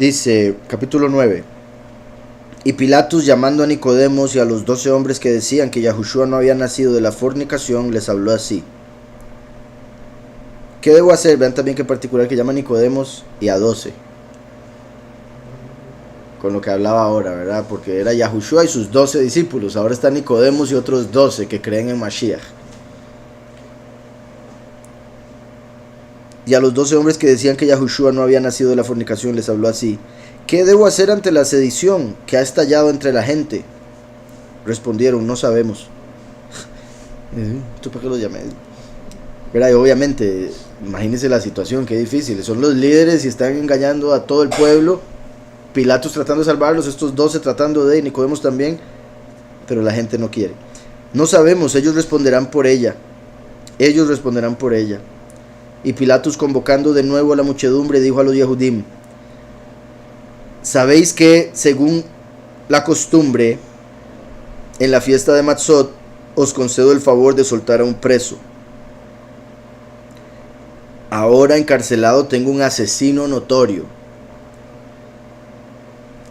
Dice, capítulo 9. Y Pilatos, llamando a Nicodemos y a los 12 hombres que decían que Yahushua no había nacido de la fornicación, les habló así: ¿qué debo hacer? Vean también que particular que llama a Nicodemos y a 12. Con lo que hablaba ahora, ¿verdad? Porque era Yahushua y sus 12 discípulos. Ahora está Nicodemos y otros 12 que creen en Mashiach. Y a los 12 hombres que decían que Yahushua no había nacido de la fornicación, les habló así: ¿qué debo hacer ante la sedición que ha estallado entre la gente? Respondieron: no sabemos. ¿Tú para qué lo llamé? ¿Verdad? Y obviamente, imagínense la situación, qué difícil. Son los líderes y están engañando a todo el pueblo. Pilatos tratando de salvarlos, estos 12 tratando de, y Nicodemos también, pero la gente no quiere. No sabemos, ellos responderán por ella. Ellos responderán por ella. Y Pilatos, convocando de nuevo a la muchedumbre, dijo a los Yehudim: ¿sabéis que, según la costumbre, en la fiesta de Matzot, os concedo el favor de soltar a un preso? Ahora encarcelado tengo un asesino notorio,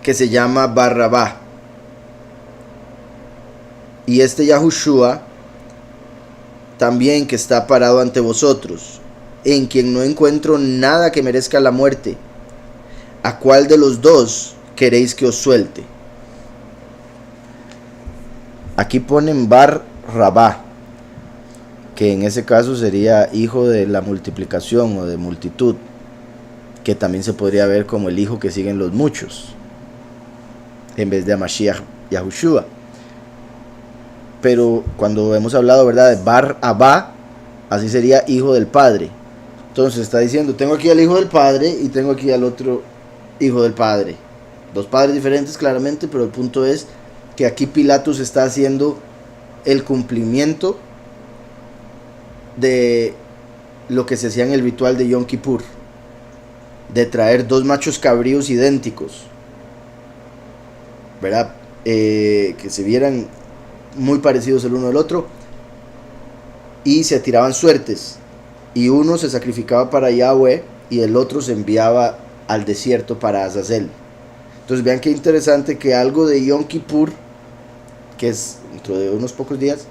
que se llama Barrabá. Y este Yahushua, también, que está parado ante vosotros, en quien no encuentro nada que merezca la muerte. ¿A cuál de los dos queréis que os suelte? Aquí ponen Barrabá, que en ese caso sería hijo de la multiplicación o de multitud, que también se podría ver como el hijo que siguen los muchos, en vez de Mashiach Yahushua. Pero cuando hemos hablado, ¿verdad?, de Bar-Abá, así sería hijo del Padre. Entonces está diciendo, tengo aquí al hijo del Padre y tengo aquí al otro hijo del Padre. Dos padres diferentes claramente, pero el punto es que aquí Pilatos está haciendo el cumplimiento de lo que se hacía en el ritual de Yom Kippur, de traer dos machos cabríos idénticos, ¿verdad? Que se vieran muy parecidos el uno al otro, y se tiraban suertes, y uno se sacrificaba para Yahweh y el otro se enviaba al desierto para Azazel. Entonces vean qué interesante que algo de Yom Kippur, que es dentro de unos pocos días,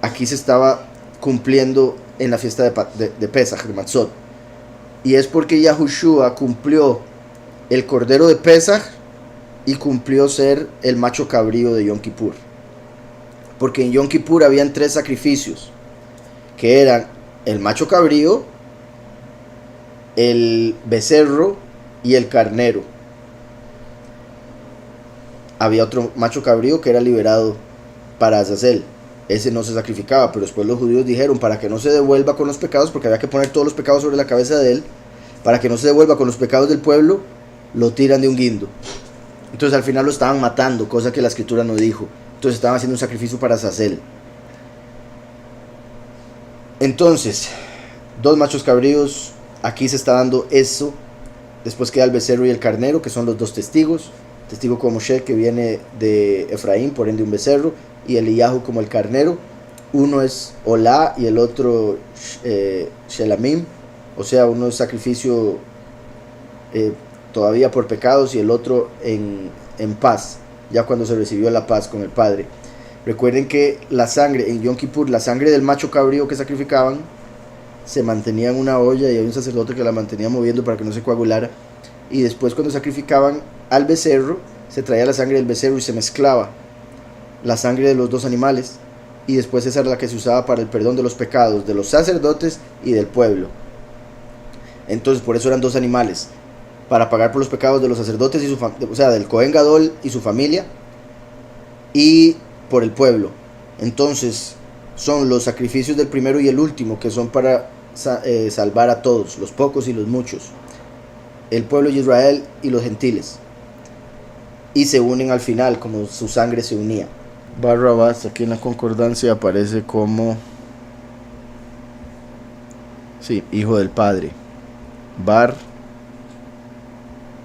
aquí se estaba cumpliendo en la fiesta de Pesach, de Matzot. Y es porque Yahushua cumplió el cordero de Pesach y cumplió ser el macho cabrío de Yom Kippur. Porque en Yom Kippur habían 3 sacrificios, que eran el macho cabrío, el becerro y el carnero. Había otro macho cabrío que era liberado para Azazel. Ese no se sacrificaba, pero después los judíos dijeron, para que no se devuelva con los pecados, porque había que poner todos los pecados sobre la cabeza de él, para que no se devuelva con los pecados del pueblo, lo tiran de un guindo. Entonces al final lo estaban matando, cosa que la escritura no dijo. Entonces estaban haciendo un sacrificio para Azazel. Entonces, 2 machos cabríos, aquí se está dando eso. Después queda el becerro y el carnero, que son los 2 testigos. Testigo como Moshe, que viene de Efraín, por ende un becerro, y Eliyahu como el carnero. Uno es Olá y el otro Shelamim, o sea, uno es sacrificio todavía por pecados y el otro en paz, ya cuando se recibió la paz con el Padre. Recuerden que la sangre en Yom Kippur, la sangre del macho cabrío que sacrificaban, se mantenía en una olla y había un sacerdote que la mantenía moviendo para que no se coagulara. Y después, cuando sacrificaban al becerro, se traía la sangre del becerro y se mezclaba la sangre de los 2 animales, y después esa era la que se usaba para el perdón de los pecados de los sacerdotes y del pueblo. Entonces por eso eran 2 animales, para pagar por los pecados de los sacerdotes y o sea, del Cohen Gadol y su familia, y por el pueblo. Entonces son los sacrificios del primero y el último, que son para salvar a todos, los pocos y los muchos, el pueblo de Israel y los gentiles, y se unen al final como su sangre se unía. Barrabás aquí en la concordancia aparece como hijo del Padre. Bar,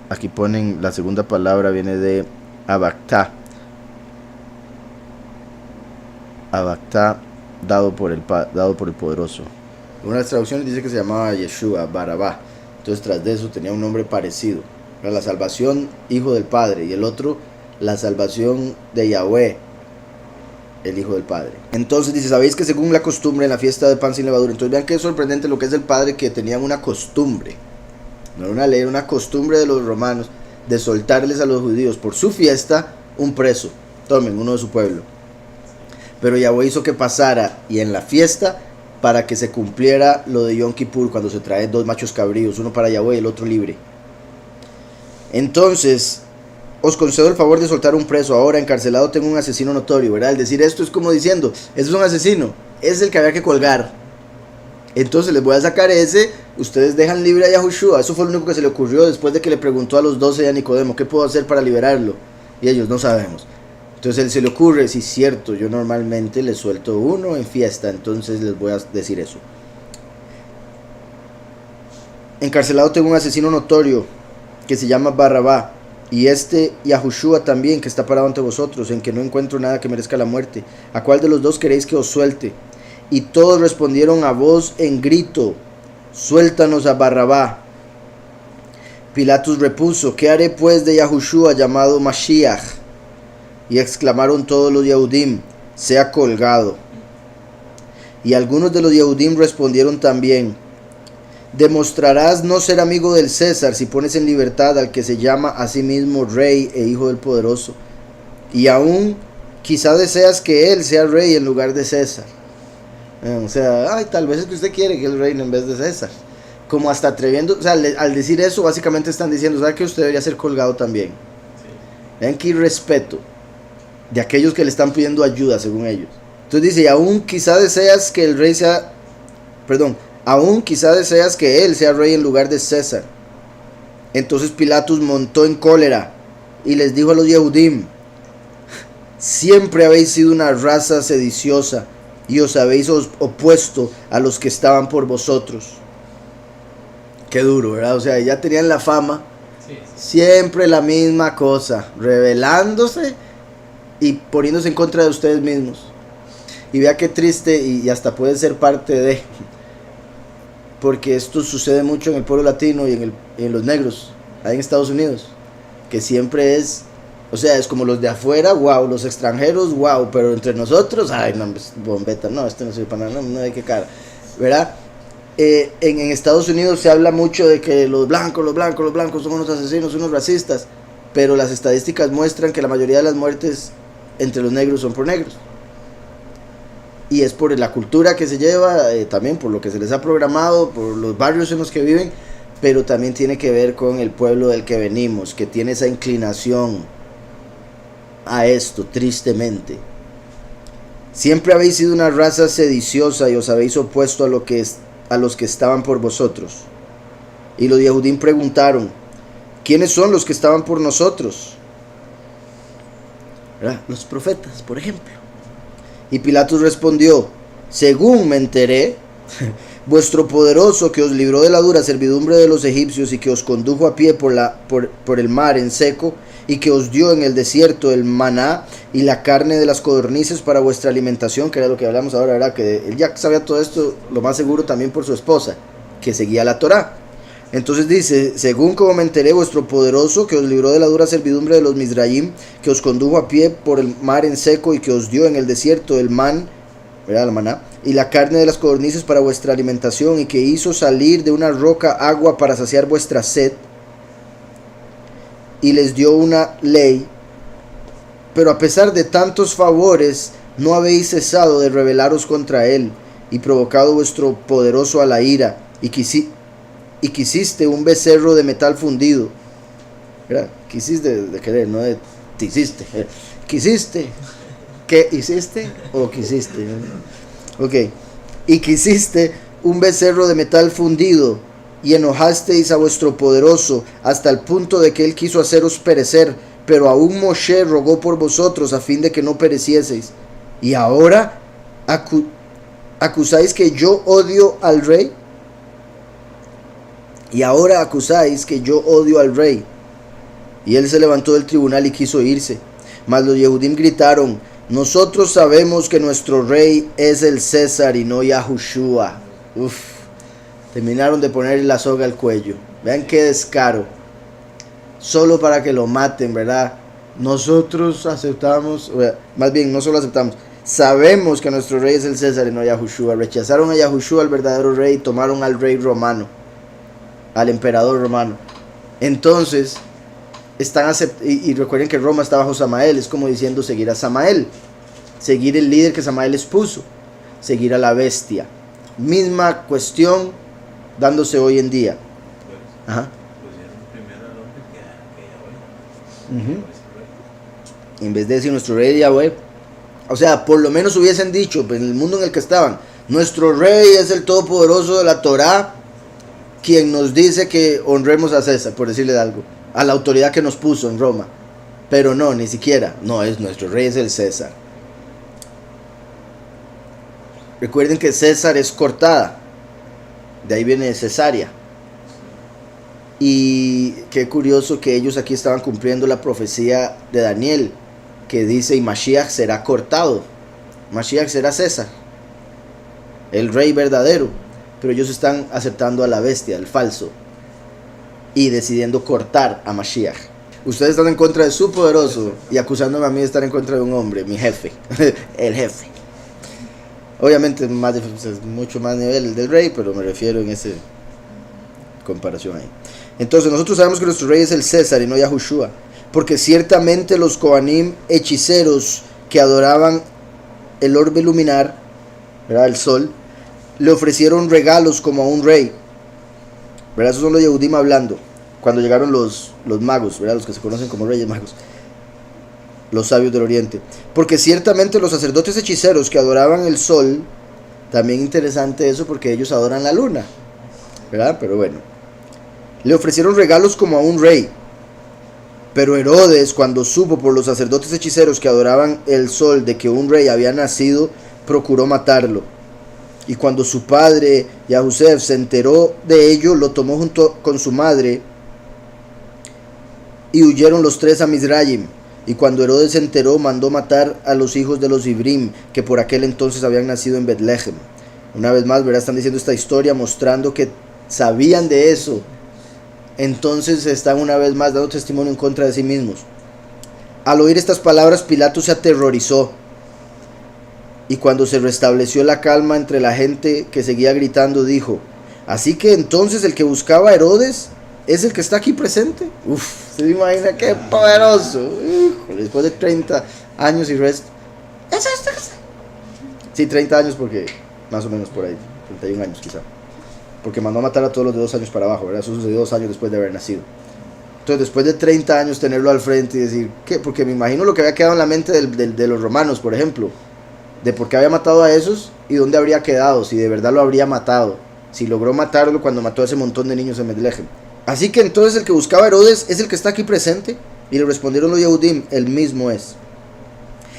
aquí ponen la segunda palabra, viene de Abactá. Abactá, dado por el poderoso. Una de las traducciones dice que se llamaba Yeshua, Barabá. Entonces tras de eso tenía un nombre parecido. La salvación, hijo del Padre, y el otro, la salvación de Yahweh, el hijo del Padre. Entonces dice, sabéis que según la costumbre en la fiesta de pan sin levadura. Entonces vean que es sorprendente lo que es el Padre, que tenían una costumbre, no era una ley, era una costumbre de los romanos, de soltarles a los judíos por su fiesta un preso. Tomen, uno de su pueblo. Pero Yahweh hizo que pasara, y en la fiesta, para que se cumpliera lo de Yom Kippur, cuando se trae 2 machos cabríos, uno para Yahweh y el otro libre. Entonces, os concedo el favor de soltar un preso. Ahora encarcelado tengo un asesino notorio, ¿verdad? Al decir esto es como diciendo, ese es un asesino, es el que había que colgar. Entonces les voy a sacar ese, ustedes dejan libre a Yahushua. Eso fue lo único que se le ocurrió después de que le preguntó a los 12 y a Nicodemo, ¿qué puedo hacer para liberarlo? Y ellos, no sabemos. Entonces él se le ocurre, sí, cierto, yo normalmente les suelto uno en fiesta, entonces les voy a decir eso. Encarcelado tengo un asesino notorio que se llama Barrabá, y Yahushua también, que está parado ante vosotros, en que no encuentro nada que merezca la muerte. ¿A cuál de los dos queréis que os suelte? Y todos respondieron a voz en grito, suéltanos a Barrabá. Pilatus repuso, ¿qué haré pues de Yahushua llamado Mashiach? Y exclamaron todos los Yehudim, sea colgado. Y algunos de los Yehudim respondieron también, demostrarás no ser amigo del César si pones en libertad al que se llama a sí mismo Rey e Hijo del Poderoso. Y aún quizá deseas que él sea rey en lugar de César. O sea, tal vez es que usted quiere que él reine en vez de César. Como hasta atreviendo, o sea, al decir eso básicamente están diciendo, ¿sabe que usted debería ser colgado también? Sí. Vean que irrespeto de aquellos que le están pidiendo ayuda según ellos. Entonces dice, aún quizá deseas que el rey sea, aún quizá deseas que él sea rey en lugar de César. Entonces Pilatus montó en cólera y les dijo a los Yehudim, siempre habéis sido una raza sediciosa y os habéis opuesto a los que estaban por vosotros. Qué duro, ¿verdad? O sea, ya tenían la fama, siempre la misma cosa, rebelándose y poniéndose en contra de ustedes mismos. Y vea qué triste, y hasta puede ser parte de, porque esto sucede mucho en el pueblo latino y en los negros, ahí en Estados Unidos, que siempre es, o sea, es como los de afuera, wow, los extranjeros, wow, pero entre nosotros, ay, no, bombeta, no, esto no sirve para nada, no hay que cara, ¿verdad? En Estados Unidos se habla mucho de que los blancos son unos asesinos, unos racistas, pero las estadísticas muestran que la mayoría de las muertes entre los negros son por negros. Y es por la cultura que se lleva, también por lo que se les ha programado, por los barrios en los que viven, pero también tiene que ver con el pueblo del que venimos, que tiene esa inclinación a esto, tristemente. Siempre habéis sido una raza sediciosa y os habéis opuesto a los que estaban por vosotros. Y los Yehudim preguntaron, ¿quiénes son los que estaban por nosotros? ¿Verdad? Los profetas, por ejemplo. Y Pilatus respondió, según me enteré, vuestro poderoso que os libró de la dura servidumbre de los egipcios y que os condujo a pie por el mar en seco y que os dio en el desierto el maná y la carne de las codornices para vuestra alimentación, que era lo que hablamos ahora, ¿verdad? Que él ya sabía todo esto, lo más seguro también por su esposa, que seguía la Torá. Entonces dice, según como me enteré, vuestro poderoso que os libró de la dura servidumbre de los Mizraim, que os condujo a pie por el mar en seco y que os dio en el desierto el ¿verdad? El maná, y la carne de las codornices para vuestra alimentación, y que hizo salir de una roca agua para saciar vuestra sed, y les dio una ley, pero a pesar de tantos favores, no habéis cesado de rebelaros contra él, y provocado vuestro poderoso a la ira, y quisiste un becerro de metal fundido, ¿verdad? Quisiste de querer, no de te hiciste, quisiste, ¿qué hiciste? O quisiste, ok, y quisiste un becerro de metal fundido, y enojasteis a vuestro poderoso, hasta el punto de que él quiso haceros perecer, pero aún Moshe rogó por vosotros, a fin de que no perecieseis, y ahora acusáis que yo odio al rey. Y ahora acusáis que yo odio al rey. Y él se levantó del tribunal y quiso irse. Mas los Yehudim gritaron, nosotros sabemos que nuestro rey es el César y no Yahushua. Terminaron de ponerle la soga al cuello. Vean qué descaro. solo para que lo maten, ¿verdad? Nosotros aceptamos, más bien no solo aceptamos, sabemos que nuestro rey es el César y no Yahushua. Rechazaron a Yahushua, el verdadero rey, y tomaron al rey romano, al emperador romano. Entonces, y recuerden que Roma está bajo Samael, es como diciendo seguir a Samael, seguir el líder que Samael les puso, seguir a la bestia. Misma cuestión dándose hoy en día. Ajá. En vez de decir nuestro rey de Yahweh, o sea, por lo menos hubiesen dicho, pues, en el mundo en el que estaban, nuestro rey es el todopoderoso de la Torá, quien nos dice que honremos a César, por decirle algo, a la autoridad que nos puso en Roma. Pero no, ni siquiera, no, es nuestro rey es el César. Recuerden que César es cortada, de ahí viene Cesárea. Y qué curioso que ellos aquí estaban cumpliendo la profecía de Daniel, que dice, y Mashiach será cortado. Mashiach será César, el rey verdadero. Pero ellos están aceptando a la bestia, el falso, y decidiendo cortar a Mashiach. Ustedes están en contra de su poderoso y acusándome a mí de estar en contra de un hombre, mi jefe, el jefe. Obviamente es mucho más nivel del rey, pero me refiero en esa comparación ahí. Entonces nosotros sabemos que nuestro rey es el César y no Yahushua, porque ciertamente los Kohanim hechiceros que adoraban el orbe luminar, ¿verdad?, el sol, le ofrecieron regalos como a un rey, ¿verdad? Esos son los Yehudim hablando, cuando llegaron los magos, ¿verdad?, los que se conocen como reyes magos, los sabios del oriente, porque ciertamente los sacerdotes hechiceros que adoraban el sol, también interesante eso porque ellos adoran la luna, ¿verdad? Pero bueno, le ofrecieron regalos como a un rey. Pero Herodes, cuando supo por los sacerdotes hechiceros que adoraban el sol de que un rey había nacido, procuró matarlo. Y cuando su padre, Yahusef, se enteró de ello, lo tomó junto con su madre y huyeron los tres a Mizraim. Y cuando Herodes se enteró, mandó matar a los hijos de los Ibrim, que por aquel entonces habían nacido en Betlehem. Una vez más, ¿verdad?, están diciendo esta historia mostrando que sabían de eso. Entonces están una vez más dando testimonio en contra de sí mismos. Al oír estas palabras, Pilato se aterrorizó. Y cuando se restableció la calma entre la gente que seguía gritando, dijo, ¿así que entonces el que buscaba a Herodes es el que está aquí presente? Uf, se imagina qué poderoso. Después de 30 años y resto. Sí, 30 años porque más o menos por ahí, 31 años quizá. Porque mandó a matar a todos los de 2 años para abajo, ¿verdad? Eso sucedió 2 años después de haber nacido. Entonces, después de 30 años, tenerlo al frente y decir, ¿qué? Porque me imagino lo que había quedado en la mente de los romanos, por ejemplo, de por qué había matado a esos y dónde habría quedado, si de verdad lo habría matado, si logró matarlo cuando mató a ese montón de niños en Betlehem. Así que entonces el que buscaba a Herodes es el que está aquí presente. Y le respondieron los Yehudim, el mismo es.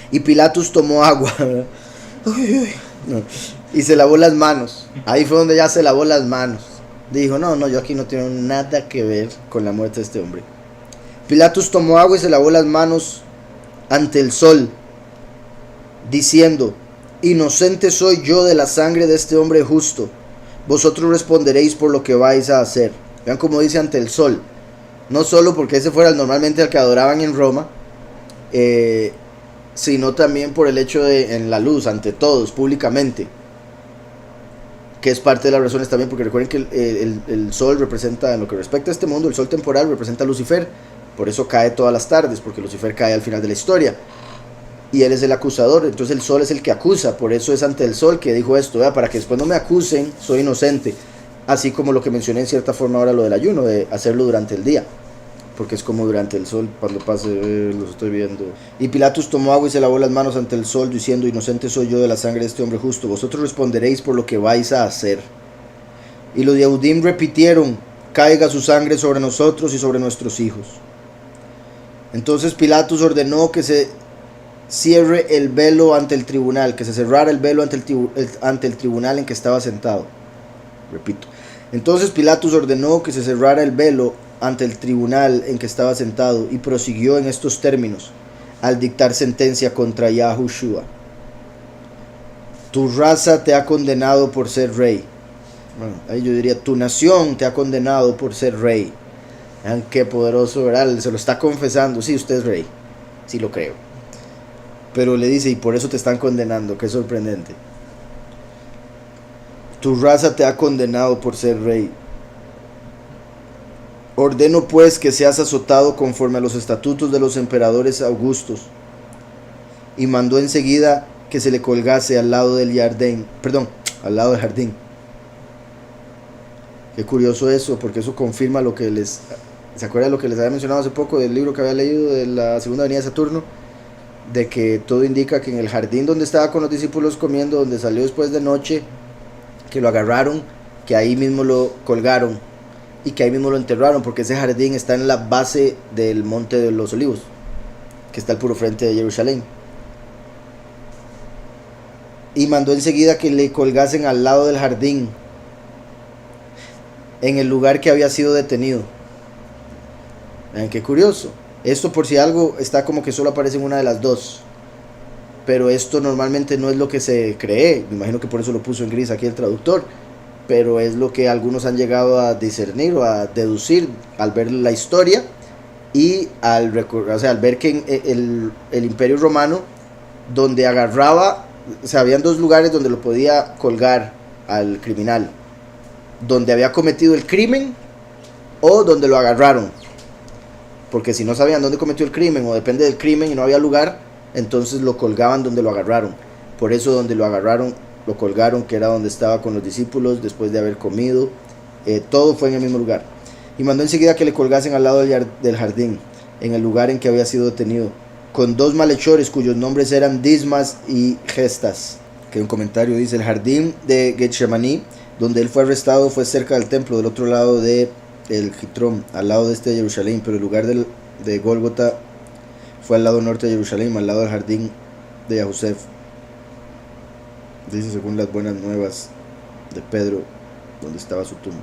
Y Pilatus tomó agua y se lavó las manos. Ahí fue donde ya se lavó las manos. Dijo, no, yo aquí no tengo nada que ver con la muerte de este hombre. Pilatus tomó agua y se lavó las manos ante el sol, diciendo, inocente soy yo de la sangre de este hombre justo. Vosotros responderéis por lo que vais a hacer. Vean cómo dice ante el sol. No solo porque ese fuera normalmente el que adoraban en Roma, sino también por el hecho de en la luz, ante todos, públicamente. Que es parte de las razones también, porque recuerden que el sol representa, en lo que respecta a este mundo, el sol temporal representa a Lucifer. Por eso cae todas las tardes, porque Lucifer cae al final de la historia. Y él es el acusador, entonces el sol es el que acusa. Por eso es ante el sol que dijo esto, ¿verdad? Para que después no me acusen, soy inocente. Así como lo que mencioné en cierta forma ahora, lo del ayuno, de hacerlo durante el día. Porque es como durante el sol, cuando pase, los estoy viendo. Y Pilatus tomó agua y se lavó las manos ante el sol, diciendo, inocente soy yo de la sangre de este hombre justo. Vosotros responderéis por lo que vais a hacer. Y los Yehudim repitieron, caiga su sangre sobre nosotros y sobre nuestros hijos. Entonces Pilatus ordenó que se cierre el velo ante el tribunal, que se cerrara el velo ante el tribunal en que estaba sentado. Repito. Entonces Pilatus ordenó que se cerrara el velo ante el tribunal en que estaba sentado y prosiguió en estos términos al dictar sentencia contra Yahushua. Tu raza te ha condenado por ser rey. Bueno, ahí yo diría, tu nación te ha condenado por ser rey. Vean qué poderoso, ¿verdad? Se lo está confesando. Sí, usted es rey. Sí, lo creo. Pero le dice, y por eso te están condenando. Qué sorprendente. Tu raza te ha condenado por ser rey. Ordeno pues que seas azotado conforme a los estatutos de los emperadores augustos. Y mandó enseguida que se le colgase al lado del jardín. Perdón, al lado del jardín. Qué curioso eso, porque eso confirma lo que les... ¿Se acuerdan lo que les había mencionado hace poco del libro que había leído de la Segunda Venida de Saturno? De que todo indica que en el jardín donde estaba con los discípulos comiendo, donde salió después de noche, que lo agarraron, que ahí mismo lo colgaron y que ahí mismo lo enterraron, porque ese jardín está en la base del Monte de los Olivos, que está al puro frente de Jerusalén. Y mandó enseguida que le colgasen al lado del jardín, en el lugar que había sido detenido. Vean qué curioso. Esto, por si algo, está como que solo aparece en una de las dos. Pero esto normalmente no es lo que se cree. Me imagino que por eso lo puso en gris aquí el traductor. Pero es lo que algunos han llegado a discernir o a deducir al ver la historia. Y al ver que en el Imperio Romano, donde agarraba, o sea, habían dos lugares donde lo podía colgar al criminal: donde había cometido el crimen o donde lo agarraron. Porque si no sabían dónde cometió el crimen, o depende del crimen y no había lugar, entonces lo colgaban donde lo agarraron. Por eso donde lo agarraron, lo colgaron, que era donde estaba con los discípulos después de haber comido. Todo fue en el mismo lugar. Y mandó enseguida que le colgasen al lado del jardín, en el lugar en que había sido detenido, con dos malhechores cuyos nombres eran Dismas y Gestas. Que un comentario dice: el jardín de Getsemaní, donde él fue arrestado, fue cerca del templo, del otro lado de el Gitrón, al lado de este de Jerusalén, pero el lugar de Gólgota fue al lado norte de Jerusalén, al lado del jardín de Yahusef. Dice según las buenas nuevas de Pedro, donde estaba su tumba.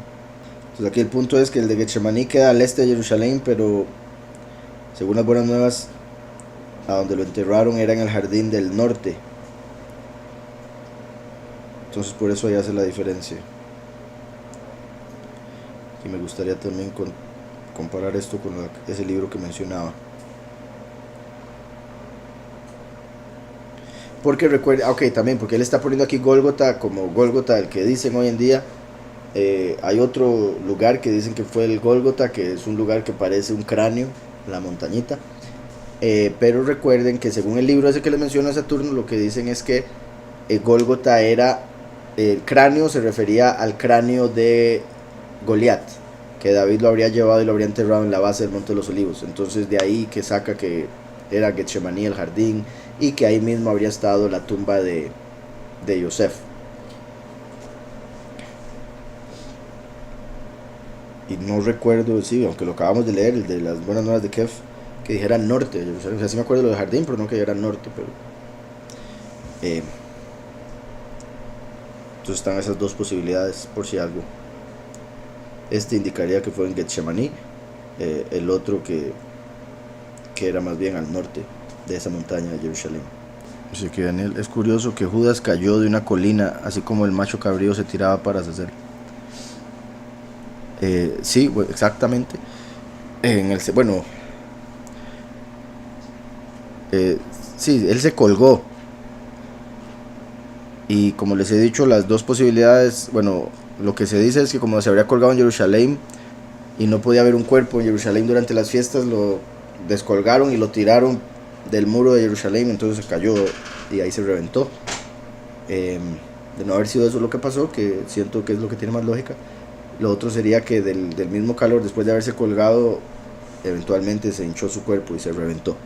Entonces aquí el punto es que el de Getsemaní queda al este de Jerusalén, pero según las buenas nuevas, a donde lo enterraron era en el jardín del norte. Entonces por eso ahí hace la diferencia. Y me gustaría también comparar esto con ese libro que mencionaba. Porque recuerda, ok, también porque él está poniendo aquí Gólgota como Gólgota, el que dicen hoy en día. Hay otro lugar que dicen que fue el Gólgota, que es un lugar que parece un cráneo, la montañita. Pero recuerden que según el libro ese que les menciono a Saturno, lo que dicen es que Gólgota era, el cráneo se refería al cráneo de Goliat, que David lo habría llevado y lo habría enterrado en la base del Monte de los Olivos. Entonces de ahí que saca que era Getsemaní el jardín, y que ahí mismo habría estado la tumba de Yosef. Y no recuerdo, sí, aunque lo acabamos de leer, el de las buenas nuevas de Kef, que dijera norte. O sea, sí me acuerdo de lo del jardín, pero no que dijera norte. Pero entonces están esas dos posibilidades, por si algo. Este indicaría que fue en Getsemaní, el otro que era más bien al norte de esa montaña de Jerusalén. Dice que Daniel, es curioso que Judas cayó de una colina, así como el macho cabrío se tiraba para Azazel. Sí, exactamente. Sí, él se colgó. Y como les he dicho, las dos posibilidades, bueno, lo que se dice es que como se habría colgado en Jerusalén y no podía haber un cuerpo en Jerusalén durante las fiestas, lo descolgaron y lo tiraron del muro de Jerusalén, entonces se cayó y ahí se reventó. De no haber sido eso lo que pasó, que siento que es lo que tiene más lógica, lo otro sería que del mismo calor, después de haberse colgado, eventualmente se hinchó su cuerpo y se reventó.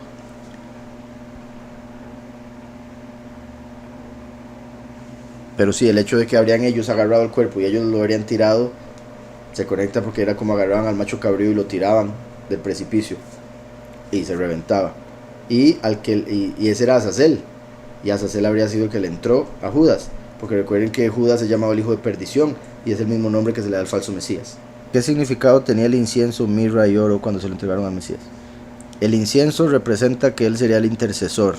Pero sí, el hecho de que habrían ellos agarrado el cuerpo y ellos lo habrían tirado se conecta porque era como agarraban al macho cabrío y lo tiraban del precipicio y se reventaba. Y ese era Azazel, y Azazel habría sido el que le entró a Judas, porque recuerden que Judas se llamaba el hijo de perdición y es el mismo nombre que se le da al falso Mesías. ¿Qué significado tenía el incienso, mirra y oro cuando se lo entregaron al Mesías? El incienso representa que él sería el intercesor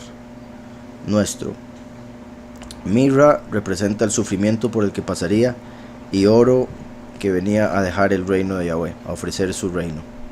nuestro. Mirra representa el sufrimiento por el que pasaría, y oro que venía a dejar el reino de Yahweh, a ofrecer su reino.